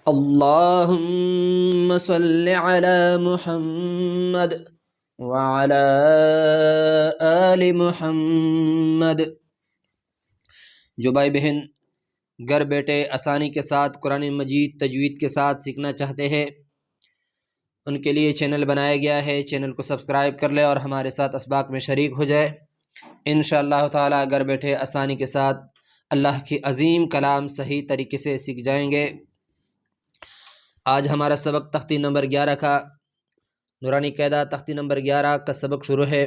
اللهم صل على محمد وعلى آل محمد۔ جو بھائی بہن گھر بیٹھے آسانی کے ساتھ قرآن مجید تجوید کے ساتھ سیکھنا چاہتے ہیں، ان کے لیے چینل بنایا گیا ہے، چینل کو سبسکرائب کر لے اور ہمارے ساتھ اسباق میں شریک ہو جائے۔ انشاءاللہ تعالی گھر بیٹھے آسانی کے ساتھ اللہ کی عظیم کلام صحیح طریقے سے سیکھ جائیں گے۔ آج ہمارا سبق تختی نمبر 11 کا نورانی قاعدہ تختی نمبر 11 کا سبق شروع ہے۔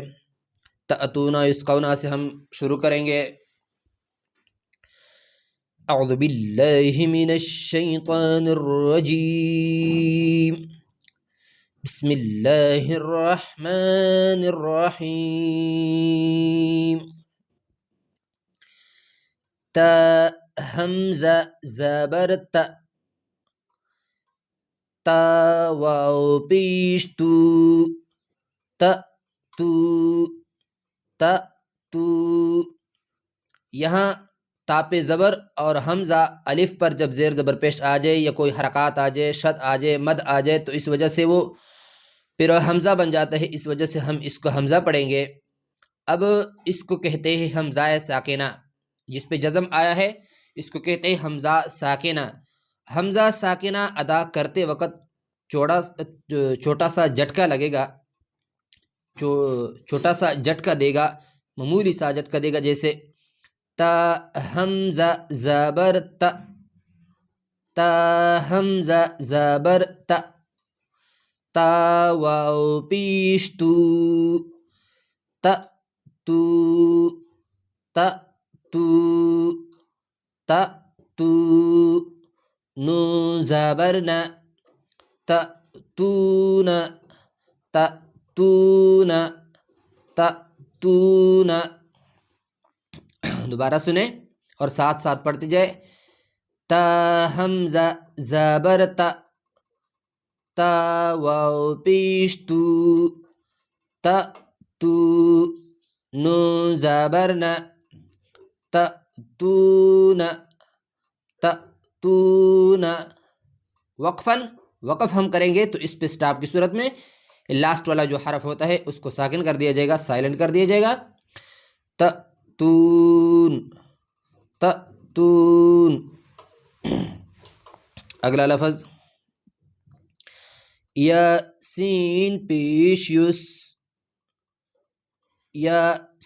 تأتونا یسقونا سے ہم شروع کریں گے۔ اعوذ باللہ من الشیطان الرجیم، بسم اللہ الرحمن الرحیم۔ تا حمزہ زبر تا، تا واو پیش تو، تا تو، تا تو۔ یہاں تا پہ زبر اور حمزہ الف پر جب زیر زبر پیش آ جائے یا کوئی حرکات آ جائے، شد آ جائے، مد آ جائے تو اس وجہ سے وہ پھر حمزہ بن جاتا ہے، اس وجہ سے ہم اس کو حمزہ پڑھیں گے۔ اب اس کو کہتے ہیں حمزہ ساکنہ، جس پہ جزم آیا ہے اس کو کہتے ہیں حمزہ ساکنہ۔ حمزہ ساکنہ ادا کرتے وقت چھوٹا سا جھٹکا لگے گا، چھوٹا سا جھٹکا دے گا، معمولی سا جھٹکا دے گا، جیسے تا حمزہ زبر تا، تا حمزہ زبر تا، تا واو پیش تو، تا تو، تا تو، تا تو۔ نون زبر نا، تا تو نا، تا تو نا، تا تو نا۔ دوبارہ سنیں اور ساتھ ساتھ پڑھتے جائے۔ تا حمزہ زبر تا، تا واو پیش تو، تا تو، نون زبر نا، تا تو نا، تا تو نا۔ وقفاً وقف ہم کریں گے تو اس پہ سٹاپ کی صورت میں لاسٹ والا جو حرف ہوتا ہے اس کو ساکن کر دیا جائے گا، سائلنٹ کر دیا جائے گا۔ تا تون، تا تون۔ اگلا لفظ یا سین پیش یس، یا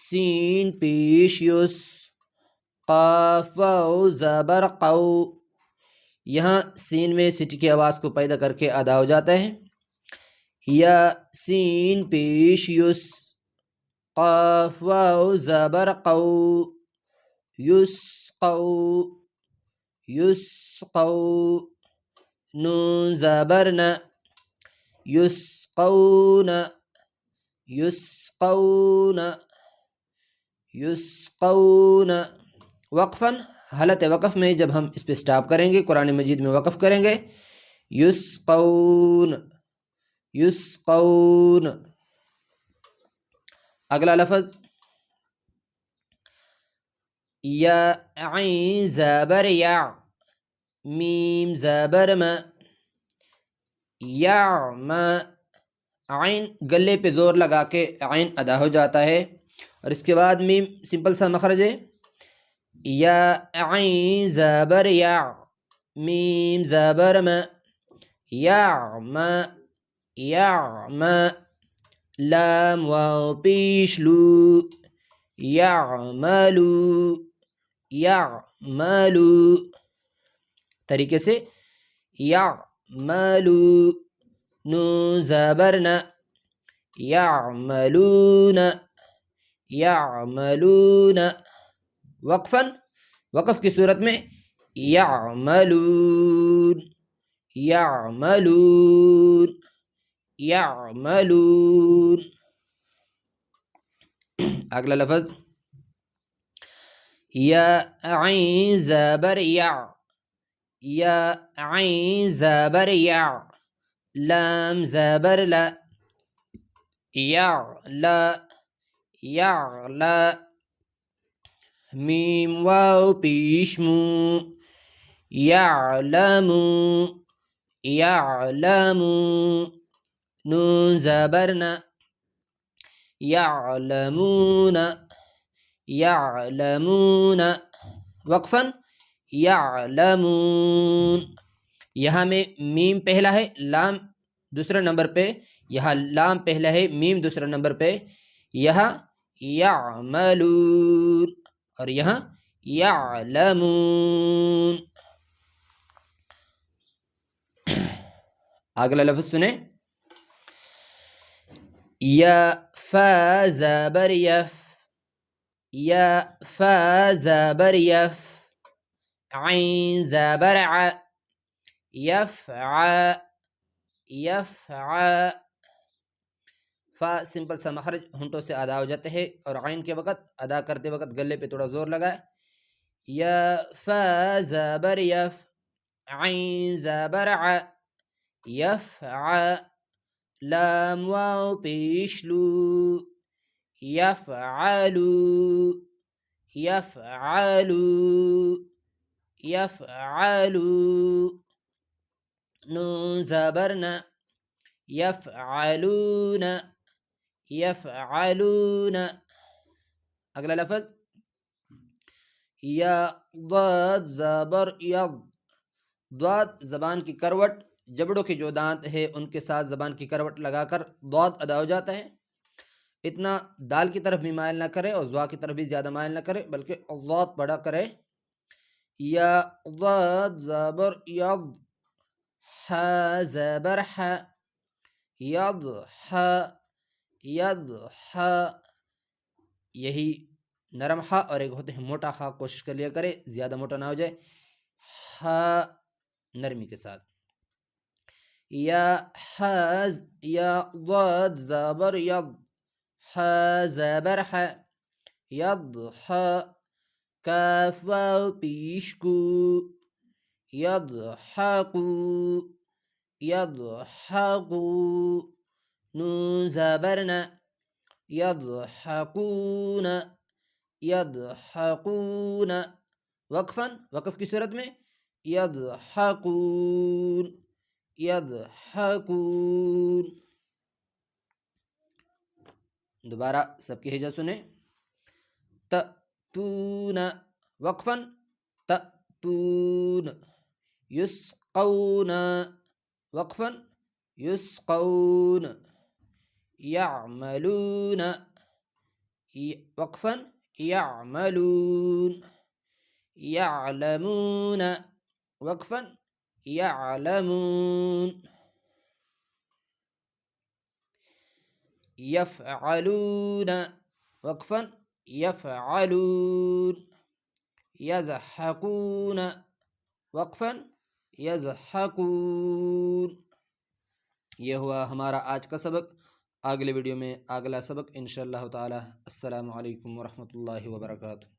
سین پیش یس، قاف واو زبر قو۔ یہاں سین میں سٹی کی آواز کو پیدا کر کے ادا ہو جاتا ہے۔ یا سین پیش یس، قاف واو زبر قو، یسقو، یسقو۔ نون زبر نا، یسقون، یسقون، یسقون۔ وقفاً حالت وقف میں جب ہم اس پہ سٹاپ کریں گے، قرآن مجید میں وقف کریں گے، یسقون، یسقون۔ اگلا لفظ یا عین زبر یا، میم زبر ما، یا ما۔ عین گلے پہ زور لگا کے عین ادا ہو جاتا ہے، اور اس کے بعد میم سمپل سا مخرج ہے۔ یا عین زبر یا، میم زبر ما، یا ما، یا ما۔ لام واو پیش لو، یعملو، یعملو۔ طریقے سے یعملو، نون زبر نا، یعملون، یعملون۔ وقفاً وقف کی صورت میں یعملون، یعملون، یعملون۔ اگلا لفظ یا عین زبر یا، یا عین زبر یا، لام زبر لا، یعلا، یعلا۔ میم واو پیش مو، یعلمو، يعلمون نون زبرنا يعلمون يعلمون وقفاً يعلمون. یہاں میں میم پہلا ہے، لام دوسرے نمبر پہ، یہاں لام پہلا ہے، میم دوسرے نمبر پہ، یہاں یعملون اور یہاں یعلمون. اگلا لفظ سنیں، یا فا زبر یف، یا فا زبر یف، عین زبر ع، یفع یفع. فا سمپل سا مخرج ہونٹوں سے ادا ہو جاتے ہیں اور عین کے وقت ادا کرتے وقت گلے پہ تھوڑا زور لگا. یا فا زبر یف، عین زبر ع، یفع. لام واو پیش لو، یفعلو یفعلو یفعلو. نون زبرنا یفعلون یفعلون. اگلا لفظ، یا ضاد زبر ید، ضاد زبان کی کروٹ، جبڑوں کے جو دانت ہے ان کے ساتھ زبان کی کروٹ لگا کر ضاد ادا ہو جاتا ہے. اتنا دال کی طرف بھی مائل نہ کرے اور ضا کی طرف بھی زیادہ مائل نہ کرے، بلکہ ضاد بڑا کرے. یا ضاد زبر ید، ح زبر ح، یضح یضح. یہی نرم ح اور ایک ہوتے ہیں موٹا ح، کوشش کر لیا کرے زیادہ موٹا نہ ہو جائے. ح نرمی کے ساتھ. یا حاز، یا ضاد زبر ید، ح زبر ح، یضح. کاف واو پیش کو، یضحکو یضحکو. نون زبرنا یضحکون یضحکون. وقفاً وقف کی صورت میں یضحکون یضحکون. دوبارہ سب کی ہجا سنیں، تأتون وقفاً تأتون، یسقون وقفاً یسقون، یعملون وقفاً یعملون، یعلمون وقفاً یعلمون، یفعلون وقفاً یفعلون، یضحکون وقفاً یضحکون. یہ ہوا ہمارا آج کا سبق. اگلے ویڈیو میں اگلا سبق انشاءاللہ تعالی. السلام علیکم ورحمۃ اللہ وبرکاتہ.